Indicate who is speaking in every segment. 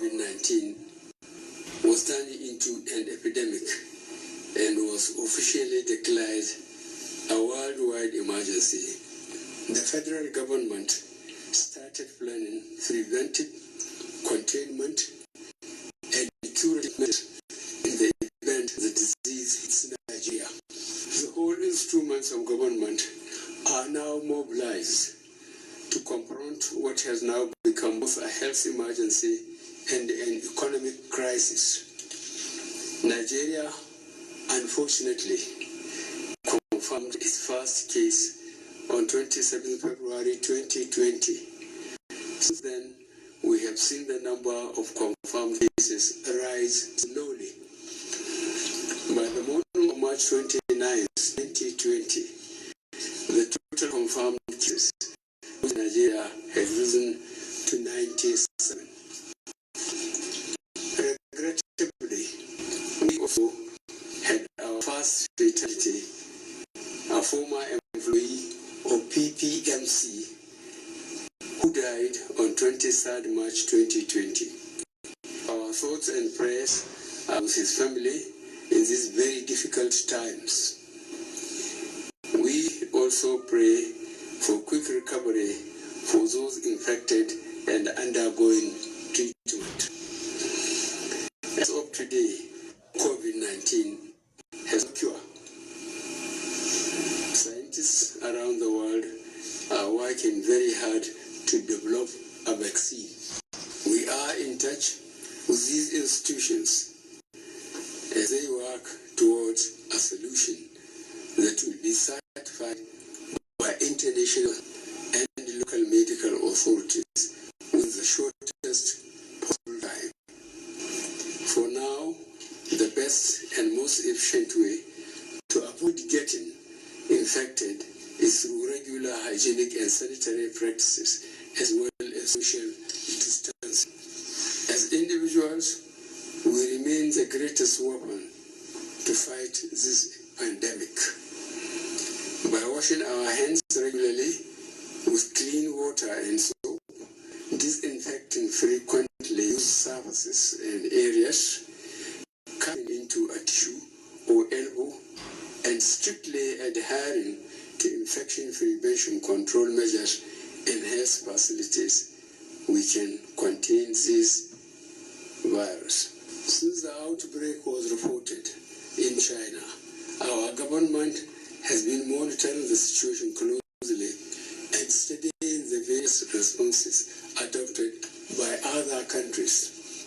Speaker 1: COVID-19 was turned into an epidemic and was officially declared a worldwide emergency, the federal government started planning preventive, containment, and curative measures in the event the disease hits Nigeria. The whole instruments of government are now mobilized to confront what has now become both a health emergency and an economic crisis. Nigeria, unfortunately, confirmed its first case on 27 February 2020. Since then, we have seen the number of confirmed cases rise slowly. By the morning of March 29, 2020, the total confirmed cases in Nigeria has risen to 97. Regrettably, we also had our first fatality, a former employee of PPMC, who died on 23rd March 2020. Our thoughts and prayers are with his family in these very difficult times. We also pray for quick recovery for those infected and undergoing treatment. As of today, COVID-19 has no cure. Scientists around the world are working very hard to develop a vaccine. We are in touch with these institutions as they work towards a solution that will be certified by international and local medical authorities with the shortest possible time. For now, the best and most efficient way to avoid getting infected is through regular hygienic and sanitary practices as well as social distance. As individuals, we remain the greatest weapon to fight this pandemic. By washing our hands regularly with clean water and soap, disinfecting frequently used surfaces and areas, cutting into a tissue or elbow, and strictly adhering to infection prevention control measures in health facilities, we can contain this virus. Since the outbreak was reported in China, our government has been monitoring the situation closely and studying the various responses adopted by other countries.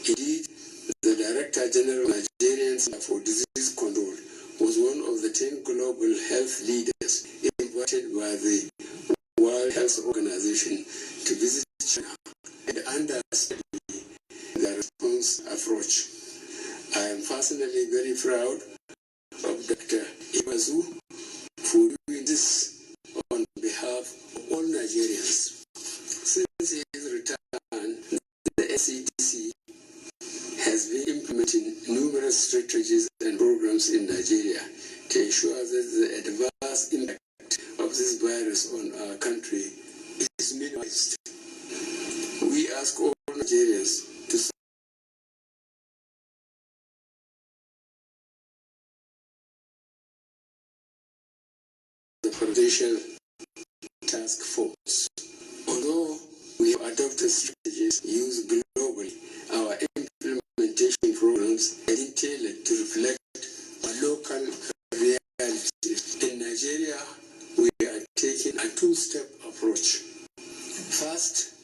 Speaker 1: Indeed, the Director General of Nigerian Center for Disease Control was one of the 10 global health leaders invited by the World Health Organization to visit China and understand the response approach. I am personally very proud of Dr. Ibazu for doing this on behalf of all Nigerians. Since his return, the NCDC has been implementing numerous strategies and programs in Nigeria to ensure that the adverse impact of this virus on our country is minimized. We ask all Nigerians to the Presidential Task Force. Although we have adopted strategies used globally, our implementation programs are tailored to reflect a local reality. In Nigeria, we are taking a two-step approach. First,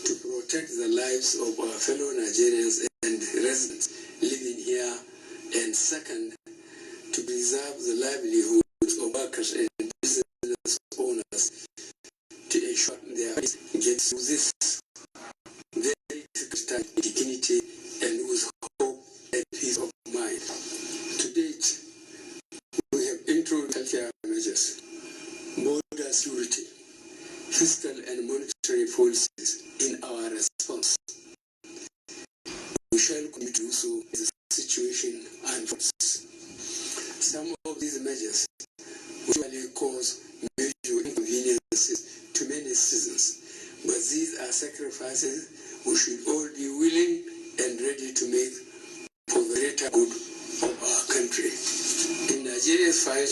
Speaker 1: to protect the lives of our fellow Nigerians and residents living here, and second, to preserve the livelihoods of workers and business owners to ensure their get through this very difficult time with dignity and with hope and peace of mind. To date, we have introduced healthcare measures, border security, fiscal and monetary policies in our response. We shall continue to do so as the situation unfolds. Some of these measures will usually cause major inconveniences to many citizens, but these are sacrifices we should all be willing make for the greater good of our country. In Nigeria's fight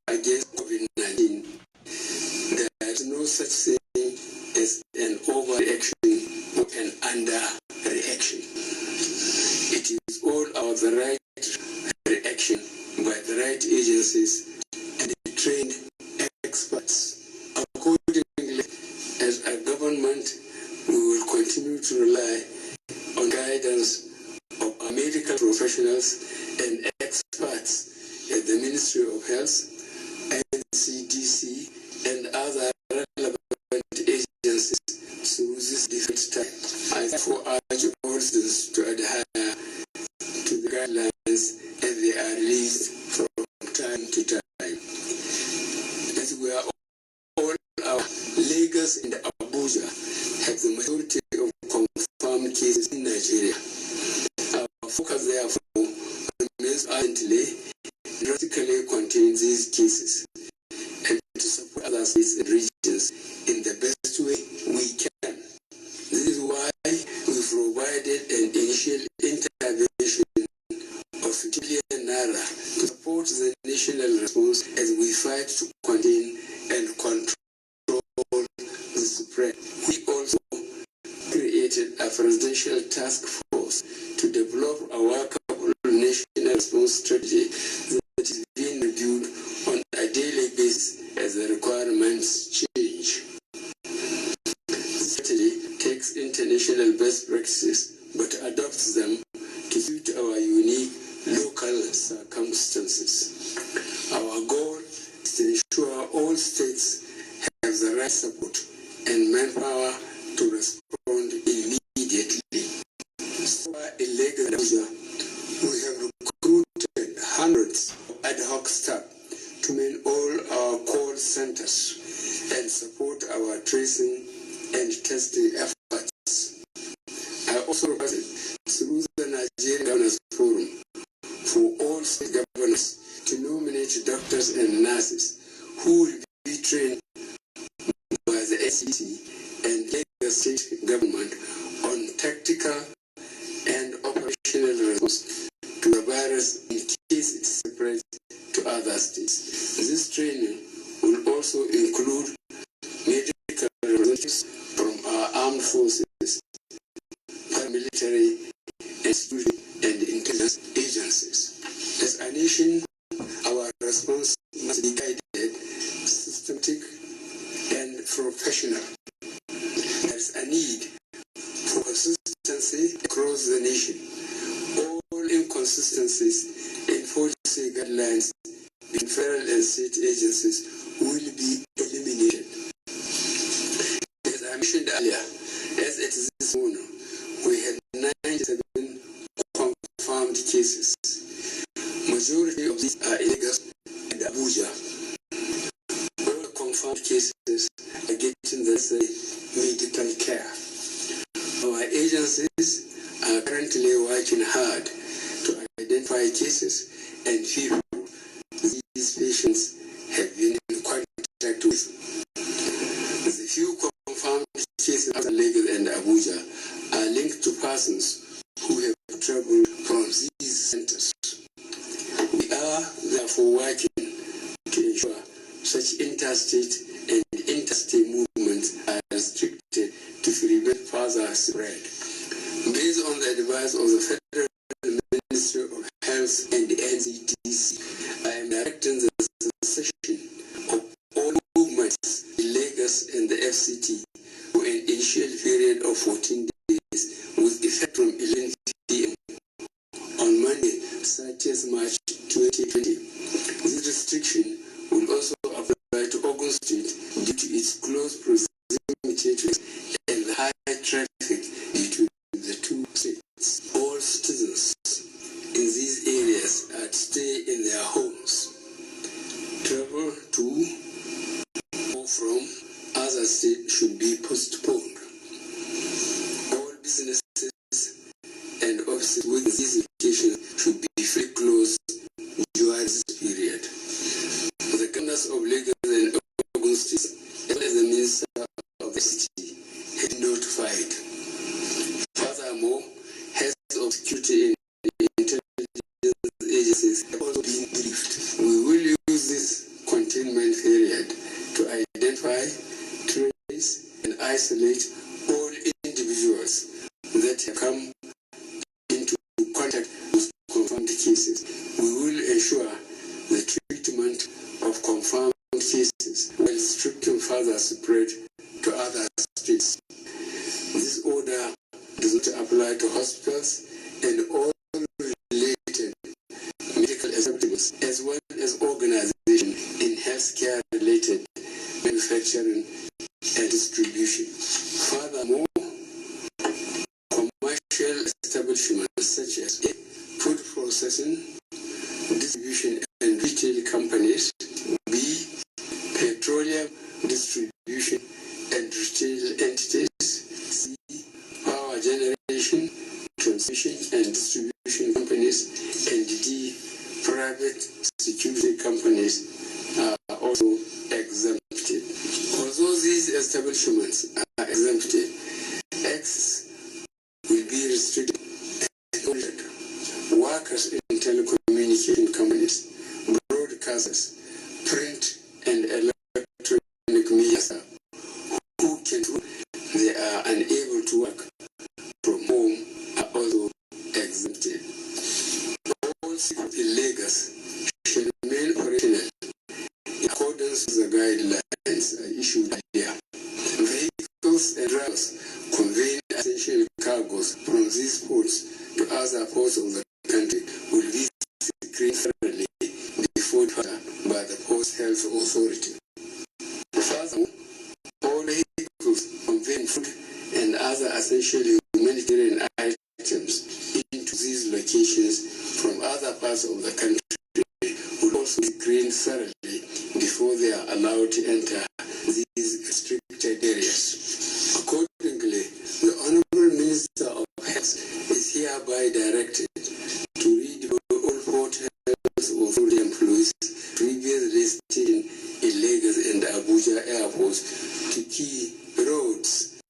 Speaker 1: against COVID-19, there is no such thing as an overreaction or an underreaction. It is all about the right reaction by the right agencies and the trained experts. Accordingly, as a government, we will continue to rely on guidance of our medical professionals and experts at the Ministry of Health, NCDC, and other relevant agencies through this difficult time. I therefore urge all citizens to adhere to the guidelines as they are released from time to time. As we are all our Lagos and Abuja have the majority of confirmed cases in Nigeria. Our focus therefore remains urgently drastically contain these cases and to support other states and regions in the best way we can. This is why we provided an initial intervention of 50 billion naira to support the national response as we fight to contain and control the spread. We also created a presidential task force to develop a workable national response strategy that is being reviewed on a daily basis as the requirements change. This strategy takes international best practices but adopts them to suit our unique local circumstances. Our goal is to ensure all states have the right support and manpower to respond immediately. So in Lagos and Abuja, we have recruited hundreds of ad hoc staff to man all our call centers and support our tracing and testing efforts. I also requested through the Nigerian Governors Forum for all state governors to nominate doctors and nurses who will be trained by the SEC and Lagos state government on tactical and operational response to the virus in case it spreads to other states. This training will also include medical representatives from our armed forces, paramilitary, and security and intelligence agencies. As a nation, our response must be guided, systematic, and professional. There is a need for consistency across the nation. All inconsistencies in policy guidelines between federal and state agencies will be eliminated. As I mentioned earlier, as it is this morning, we had 97 confirmed cases. Majority of these are in Lagos and Abuja. All the confirmed cases are getting the medical care. Our agencies are currently working hard to identify cases and people these patients have been in contact with. The few confirmed cases in Lagos and Abuja are linked to persons who have traveled from these centers. We are therefore working to ensure such interstate and interstate movements are restricted to prevent further spread. Based on the advice of the Federal Ministry of Health and the NCDC, I am directing the cessation of all movements in Lagos and the FCT for an initial period of 14 days with effect from 11 p.m. on Monday, 30th March 2020. This restriction will also apply to Ogun State due to its close proximity to and the high traffic between the two states. All citizens in these areas are to stay in their homes. Travel to or from other states should be postponed. All businesses and offices within these locations should be fully closed during this period. The governors of Lagos and Ogun State, as well as the Minister of the City, have been notified. Furthermore, heads of security isolate all individuals that have come into contact with confirmed cases. We will ensure the treatment of confirmed cases while restricting further spread to other states. This order does not apply to hospitals and all related medical establishments, as well as organizations in healthcare-related manufacturing and distribution. Furthermore, commercial establishments such as food processing, distribution and retail companies, B, petroleum distribution and retail entities, C, power generation, transmission and distribution companies, and D, private security companies are also exempted. Although these establishments are exempted, access will be restricted and ordered. Workers in telecommunication companies, broadcasters, print and electronic media who can do, they are unable to work from home are also exempted. All in Lagos shall remain operational in accordance with the guidelines issued earlier. Vehicles and drivers conveying essential cargoes from these ports to other ports of the country will be screened thoroughly before departure by the Post Health Authority. Furthermore, all vehicles conveying food and other essential humanitarian items into these locations from other parts of the country will also be screened thoroughly before they are allowed to enter these restricted areas. Accordingly, the Honorable Minister of Health is hereby directed to redeploy all Port Health Authority employees previously stationed in Lagos and Abuja airports to key roads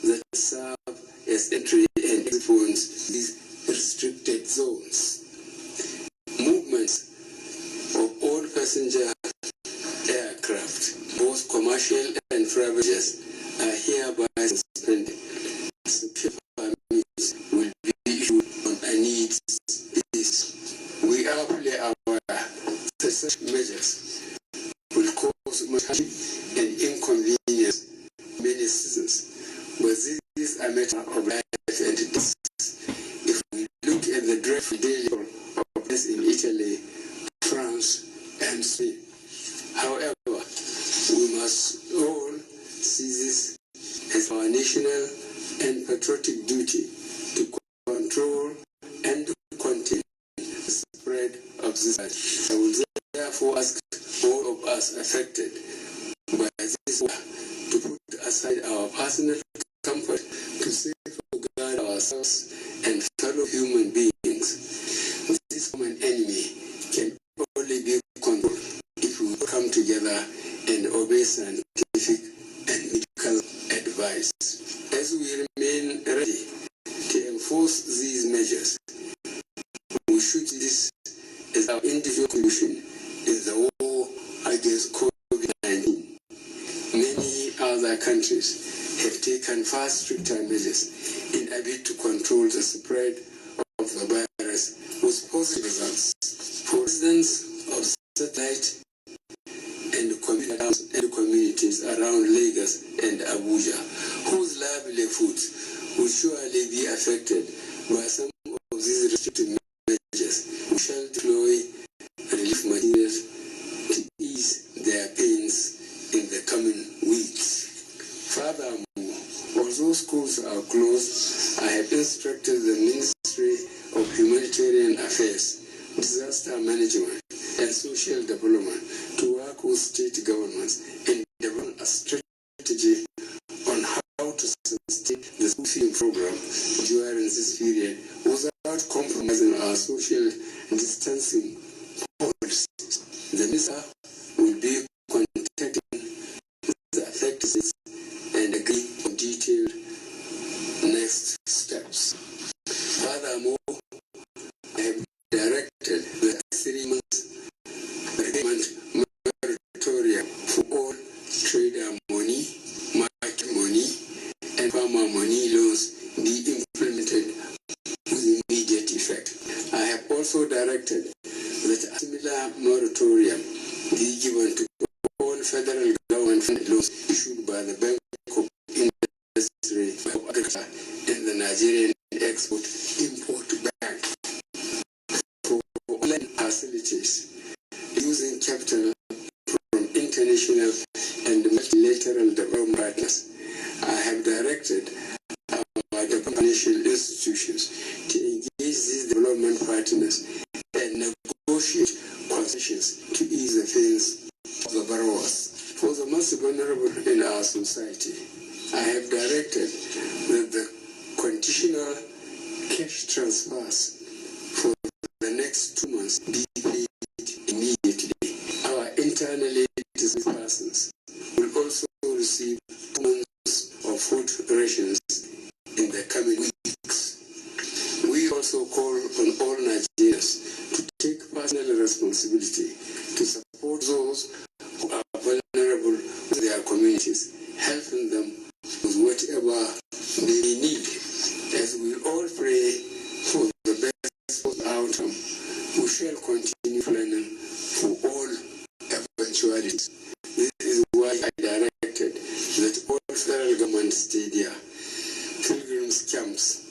Speaker 1: that serve as entry and exit points to these restricted zones. Movements of all passenger aircraft, both commercial and private jets, are hereby suspended. Special permits will be issued on a needs basis. We are fully aware that such measures will cause much hardship and inconvenience to many citizens, but this is a matter of life and death. If we look at the dreadful daily of this in Italy, France, and Spain, however, we must all see this as our national and patriotic duty to control and contain the spread of this virus. I will therefore ask all of us affected by this war to put aside our personal comfort to safeguard ourselves and fellow human beings. This common enemy can only be controlled if we come together and obey scientific and medical advice. As we remain ready to enforce these measures, we should see this as our individual contribution in the war against Covid-19. Many other countries have taken far stricter measures in a bid to control the spread of the virus with positive results. For residents of satellite and communities around Lagos and Abuja, whose livelihoods will surely be affected by some of these restrictive measures, we shall deploy relief materials to ease their pains in the coming weeks. Furthermore, although schools are closed, I have instructed the Ministry of Humanitarian Affairs, Disaster Management and Social Development to work with state governments and develop a strategy on how to sustain the school feeding program during this period without compromising our social distancing policies. The minister will be contacting the affected states and agree on detailed next steps. Furthermore, I have directed the 3 months repayment moratorium for all trader money, market money, also directed that a similar moratorium be given to all federal government laws issued by the Bank of Industry of Agriculture and the Nigerian Export-Import Bank for online facilities using capital from international and multilateral development partners. I have directed our financial institutions to engage these development partners and negotiate concessions to ease the fears of the borrowers. For the most vulnerable in our society, I have directed that the conditional cash transfers for the next 2 months be paid immediately. Our internally displaced persons will also receive 2 months of food rations in the coming weeks. We also call on all Nigerians to take personal responsibility to support those who are vulnerable in their communities, helping them with whatever they need. As we all pray for the best outcome, we shall continue planning for all eventualities. This is why I directed that all federal government stadia, pilgrims camps,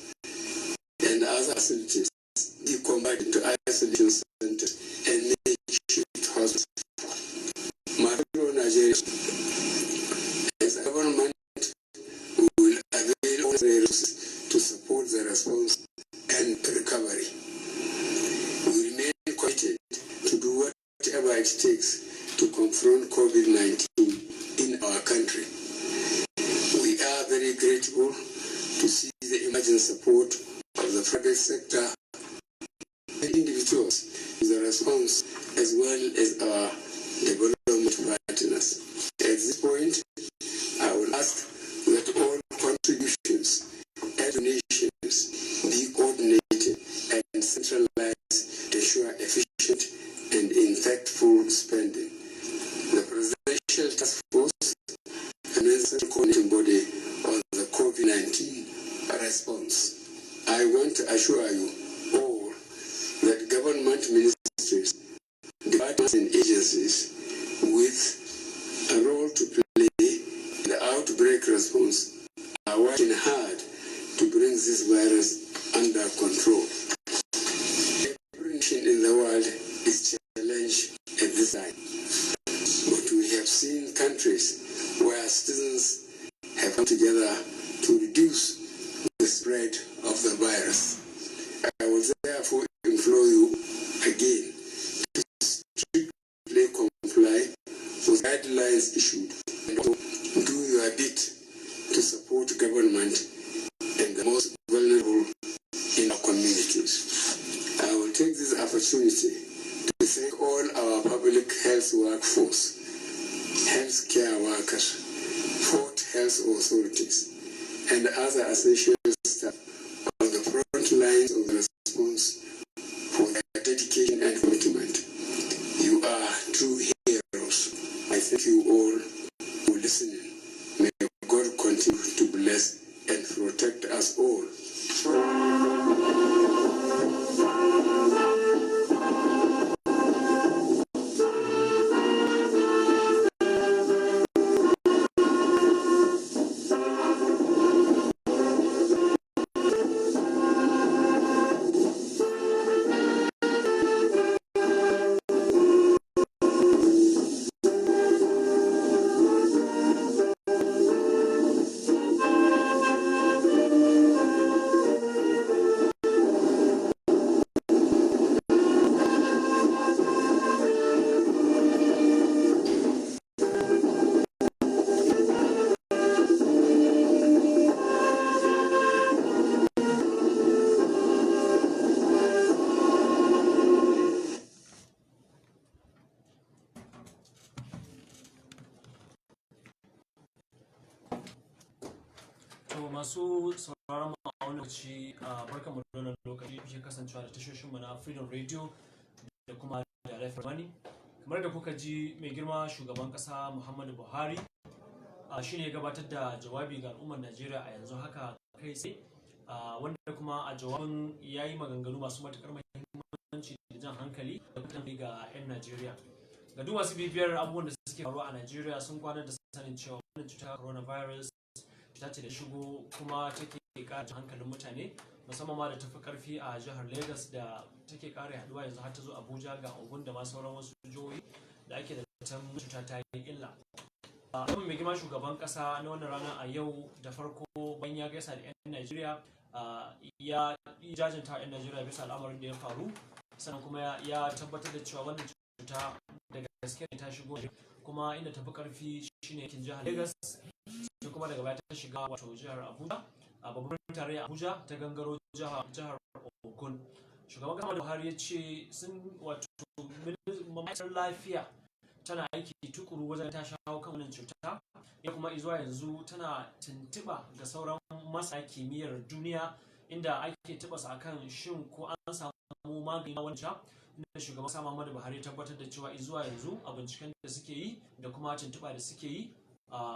Speaker 1: and other facilities be converted to isolation centers and makeshift hospitals. My fellow Nigerians, as a government, we will avail all resources to support the response and recovery. We remain committed to do whatever it takes to confront COVID-19 in our country. We are very grateful to see the emerging support of the private sector and individuals in the response, as well as our development partners. At this point, I will ask that all contributions and donations be coordinated and centralized to ensure efficient and impactful spending. The Presidential Task Force and the Central Coordinating Body on the COVID-19 response. I want to assure you all that government ministries, departments and agencies with a role to play in the outbreak response are working hard to bring this virus under control. Every nation in the world is challenged at this time, but we have seen countries where citizens have come together to reduce the spread of the virus. I will therefore implore you again to strictly comply with guidelines issued and do your bit to support government and the most vulnerable in our communities. I will take this opportunity to thank all our public health workforce, healthcare workers, Port Health authorities, and other essential staff on the front lines of the response for their dedication and commitment. You are true heroes. I thank you all for listening. May God continue to bless and protect us all.
Speaker 2: masu sauraron mu a wani lokaci barkanmu da wannan lokaci kuke kasancewa da tashoshin mu na Freedom Radio da kuma da Life Money. Kamar da kuka ji mai girma shugaban kasa Muhammadu Buhari shine ya gabatar da jawabi ga al'ummar Najeriya a yanzu haka kai tsaye, wanda kuma a jawabin yayi maganganu masu matukar muhimmanci sassauci da jan hankali da kuma ga 'yan Najeriya. Ga duk masu bibiyar abubuwan da suke faruwa a Najeriya sun kwana da sanin cewa wannan cuta coronavirus cuta ce da shigo kuma take ƙara hankalin mutane, musamman ma da tafi karfi a jihar Lagos da take ƙara yaduwa yanzu har ta zo Abuja ga Ogun da ma sauran wasu jihohi da ake da zaton cuta ta yi illa. Kuma mai girma shugaban kasa na wannan rana a yau da farko bayan ya gaisa da 'yan Najeriya ya jajanta 'yan Najeriya bisa al'amarin da ya faru, sannan kuma ya tabbatar da cewa wannan cuta daga gaske ta shigo kuma inda tafi karfi shine yankin jihar Lagos, sai kuma daga baya ta shiga wato jihar Abuja, a babban tarayya Abuja ta gangaro jihar Ogun. Shugaban kasa Buhari ya ce sun wato ma'aikatar lafiya tana aiki tukuru wajen ta shawo kan wannan cuta, ya kuma zuwa yanzu tana tuntuɓa ga sauran masana kimiyyar duniya inda ake tuba su akan shin ko an samu magani na wannan cuta, inda shugaban kasa Muhammadu Buhari tabbatar da cewa zuwa yanzu a binciken da suke yi da kuma tuntuɓa da suke yi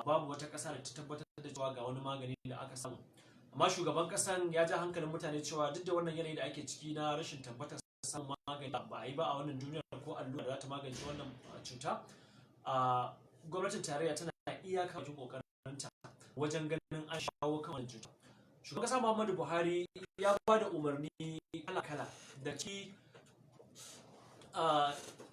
Speaker 2: babu wata ƙasa da ta tabbatar da cewa ga wani magani da aka samu. Amma shugaban kasan ya ja hankalin mutane cewa duk da wannan yanayi da ake ciki na rashin tabbatar samun magani ba a yi ba a wannan duniyar ko allura da za ta magance wannan cuta, gwamnatin tarayya tana iyaka bakin kokarinta wajen ganin an shawo kan wannan cuta. Shugaban kasa Muhammadu Buhari ya ba da umarni kala-kala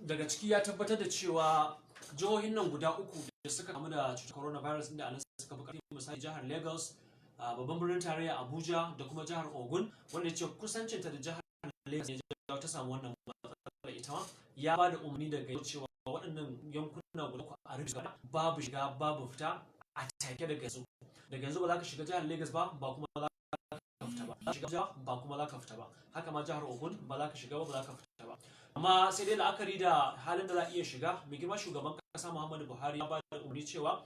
Speaker 2: daga ciki ya tabbatar da cewa jihohin nan guda uku da suka kamu da cutar coronavirus inda anan suka fi karfi, misali jihar Lagos, babban birnin tarayya Abuja da kuma jihar Ogun, wanda ya ce kusancinta da jihar Lagos ya ta samu wannan matsalar ita ma, ya ba da umarni daga yau cewa waɗannan yankuna guda uku a rufe babu shiga babu fita a take daga yanzu ba za ka shiga jihar Lagos ba kuma za ka fita ba, shiga ba kuma za ka fita ba, haka ma jihar Ogun ba za ka shiga ba za ka fita ba. Amma sai dai la'akari da halin da za a iya shiga, mai girma shugaban kasa Muhammadu Buhari ya ba da umarni cewa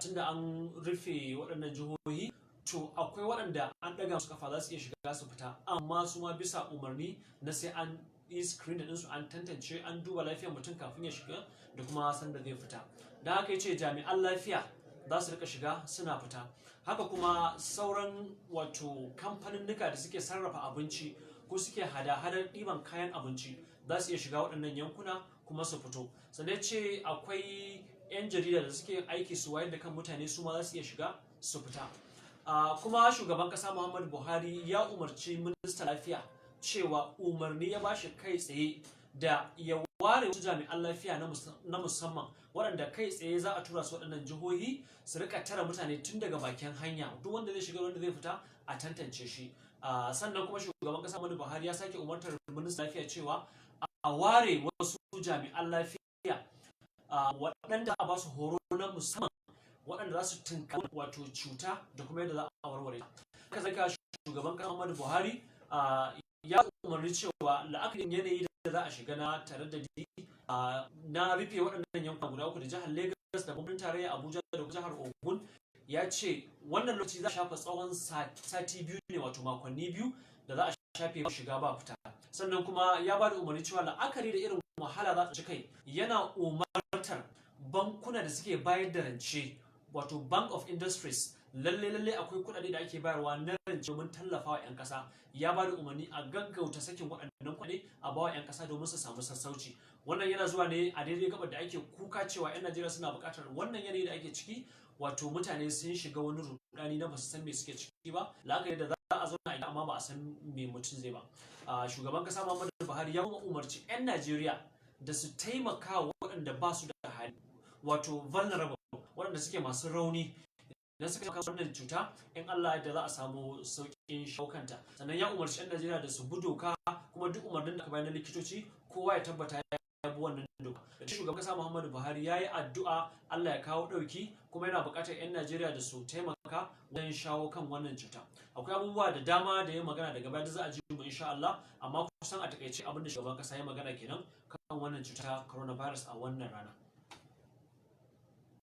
Speaker 2: tunda an rufe waɗannan jihohi to akwai waɗanda an ɗaga musu kafa za su iya shiga su fita, amma su ma bisa umarni na sai an yi screening ɗinsu, an tantance, an duba lafiyar mutum kafin ya shiga da kuma sanda zai fita. Da haka ya ce jami'an lafiya za su rika shiga suna fita, haka kuma sauran wato kamfaninnika da suke sarrafa abinci ko suke hada-hadar ɗiban kayan abinci za su iya shiga waɗannan yankuna kuma su fito. Sannan ce akwai 'yan jarida da suke aiki su wayar da kan mutane, su ma za su iya shiga su fita. Kuma shugaban kasa Muhammadu Buhari ya umarci ministan lafiya cewa umarni ya bashi kai tsaye da ya ware wasu jami'an lafiya na musamman waɗanda kai tsaye za a tura su waɗannan jihohi su rika tara mutane tun daga bakin hanya, duk wanda zai shiga wanda zai fita a tantance shi. Sannan kuma shugaban kasa Muhammadu Buhari ya sake umartar ministan lafiya cewa a ware wasu jami'an lafiya waɗanda a ba su horo na musamman waɗanda za su tunkari wato cuta da kuma yadda za a warware ta. Haka zaka shugaban kasa Muhammadu Buhari ya umarni cewa la'akarin yanayi da za a shiga na tare da na rufe waɗannan yankuna guda uku da jihar Lagos da babban tarayya Abuja da jihar Ogun, ya ce wannan lokaci za a shafa tsawon sati biyu ne, wato makonni biyu da za a shafe ba shiga ba fita. Sannan kuma ya ba da umarni cewa la'akari da irin wahala za su ci kai, yana umartar bankuna da suke bayar da rance wato Bank of Industries, lalle akwai kuɗaɗe da ake bayarwa na rance domin tallafawa 'yan ƙasa. Ya ba da umarni a gaggauta sakin waɗannan kuɗaɗe a bawa 'yan ƙasa domin su samu sassauci. Wannan yana zuwa ne a daidai gabar da ake kuka cewa 'yan Najeriya suna buƙatar wannan yanayi da ake ciki, wato mutane sun shiga wani rudani na basu san me suke ciki ba, la'akari da za a zauna a amma ba a san me mutum zai ba. Shugaban ƙasa Muhammadu Buhari ya kuma umarci 'yan Najeriya da su taimaka wa waɗanda ba su da hali, wato vulnerable, waɗanda suke masu rauni. Idan suka kawo wannan cuta, in Allah ya da za a samu sauƙin shaukanta. Sannan ya umarci 'yan Najeriya da su bi doka, kuma duk umarnin da aka bayar na likitoci kowa ya tabbata ya bi wannan doka. Da shugaban kasa Muhammadu Buhari ya yi addu'a Allah ya kawo ɗauki, kuma yana buƙatar 'yan Najeriya da su taimaka wajen shawo kan wannan cuta. Akwai abubuwa da dama da ya magana daga baya da za a ji mu insha Allah, amma kusan a takaice abin da shugaban kasa ya magana kenan kan wannan cuta coronavirus a wannan rana.